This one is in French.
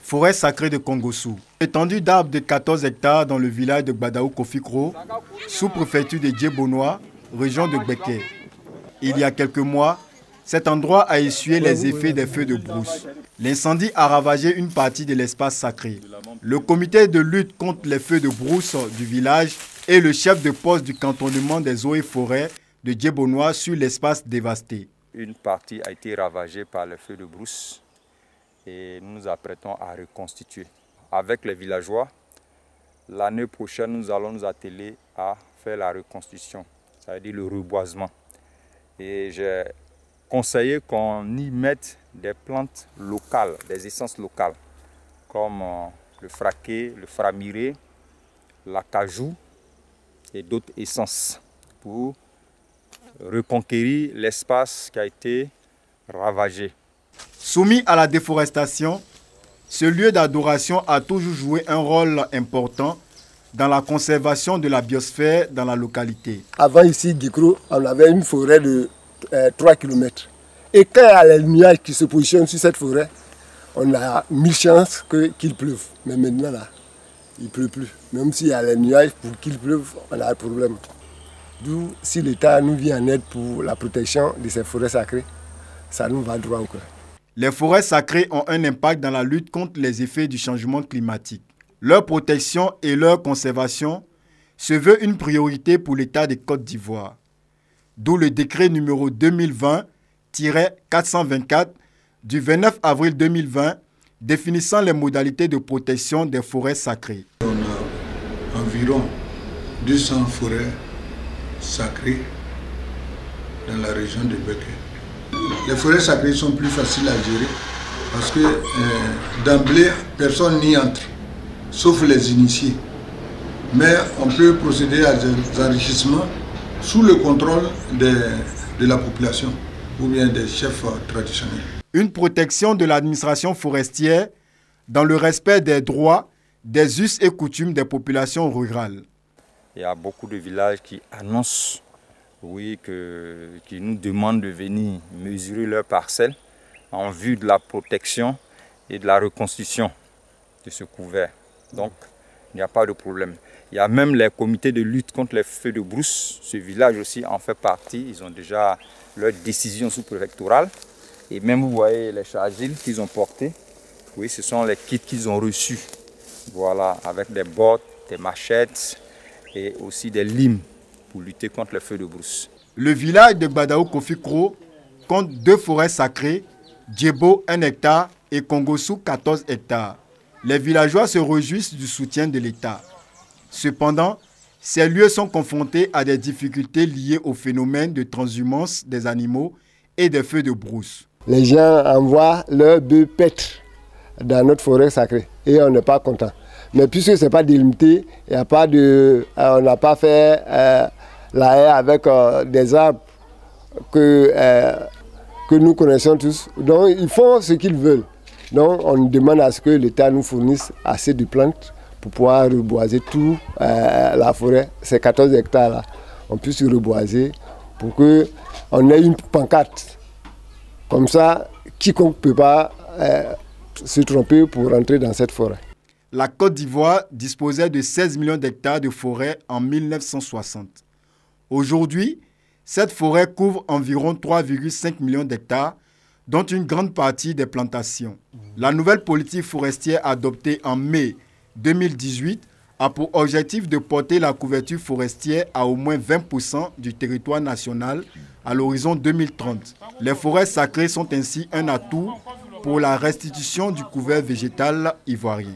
Forêt sacrée de Kongossou. Étendue d'arbres de 14 hectares dans le village de Gbadaou Kofikro, sous-préfecture de Djebonois, région de Gbeke. Il y a quelques mois, cet endroit a essuyé les effets des feux de brousse. L'incendie a ravagé une partie de l'espace sacré. Le comité de lutte contre les feux de brousse du village est le chef de poste du cantonnement des eaux et forêts de Djebonois sur l'espace dévasté. Une partie a été ravagée par les feux de brousse et nous nous apprêtons à reconstituer. Avec les villageois, l'année prochaine, nous allons nous atteler à faire la reconstitution, ça veut dire le reboisement. Et j'ai conseillé qu'on y mette des plantes locales, des essences locales, comme le fraqué, le framiré, l'acajou et d'autres essences pour reconquérir l'espace qui a été ravagé. Soumis à la déforestation, ce lieu d'adoration a toujours joué un rôle important dans la conservation de la biosphère dans la localité. Avant ici, Guikro, on avait une forêt de 3 km. Et quand il y a les nuages qui se positionnent sur cette forêt, on a 1000 chances qu'il pleuve. Mais maintenant, là, il ne pleut plus. Même s'il y a les nuages, pour qu'il pleuve, on a un problème. D'où, si l'État nous vient en aide pour la protection de ces forêts sacrées, ça nous va droit encore. Les forêts sacrées ont un impact dans la lutte contre les effets du changement climatique. Leur protection et leur conservation se veut une priorité pour l'État de Côte d'Ivoire. D'où le décret numéro 2020-424 du 29 avril 2020 définissant les modalités de protection des forêts sacrées. On a environ 200 forêts sacrées dans la région de Gbeke. Les forêts sacrées sont plus faciles à gérer parce que d'emblée, personne n'y entre, sauf les initiés. Mais on peut procéder à des enrichissements sous le contrôle de la population ou bien des chefs traditionnels. Une protection de l'administration forestière dans le respect des droits, des us et coutumes des populations rurales. Il y a beaucoup de villages qui annoncent, oui, qui nous demandent de venir mesurer leurs parcelles en vue de la protection et de la reconstitution de ce couvert. Donc, il n'y a pas de problème. Il y a même les comités de lutte contre les feux de brousse. Ce village aussi en fait partie. Ils ont déjà leur décision sous-préfectorale. Et même, vous voyez les chargils qu'ils ont portés. Oui, ce sont les kits qu'ils ont reçus. Voilà, avec des bottes, des machettes et aussi des limes pour lutter contre les feux de brousse. Le village de Gbadaou Kofikro compte 2 forêts sacrées, Djebo 1 hectare et Kongossou 14 hectares. Les villageois se réjouissent du soutien de l'État. Cependant, ces lieux sont confrontés à des difficultés liées au phénomène de transhumance des animaux et des feux de brousse. Les gens envoient leurs bœufs paître dans notre forêt sacrée et on n'est pas content. Mais puisque ce n'est pas délimité, on n'a pas fait la haie avec des arbres que nous connaissons tous. Donc ils font ce qu'ils veulent. Donc on demande à ce que l'État nous fournisse assez de plantes pour pouvoir reboiser toute la forêt, ces 14 hectares là. On puisse reboiser pour qu'on ait une pancarte. Comme ça, quiconque ne peut pas se tromper pour rentrer dans cette forêt. La Côte d'Ivoire disposait de 16 millions d'hectares de forêt en 1960. Aujourd'hui, cette forêt couvre environ 3,5 millions d'hectares, dont une grande partie des plantations. La nouvelle politique forestière adoptée en mai 2018 a pour objectif de porter la couverture forestière à au moins 20% du territoire national à l'horizon 2030. Les forêts sacrées sont ainsi un atout pour la restitution du couvert végétal ivoirien.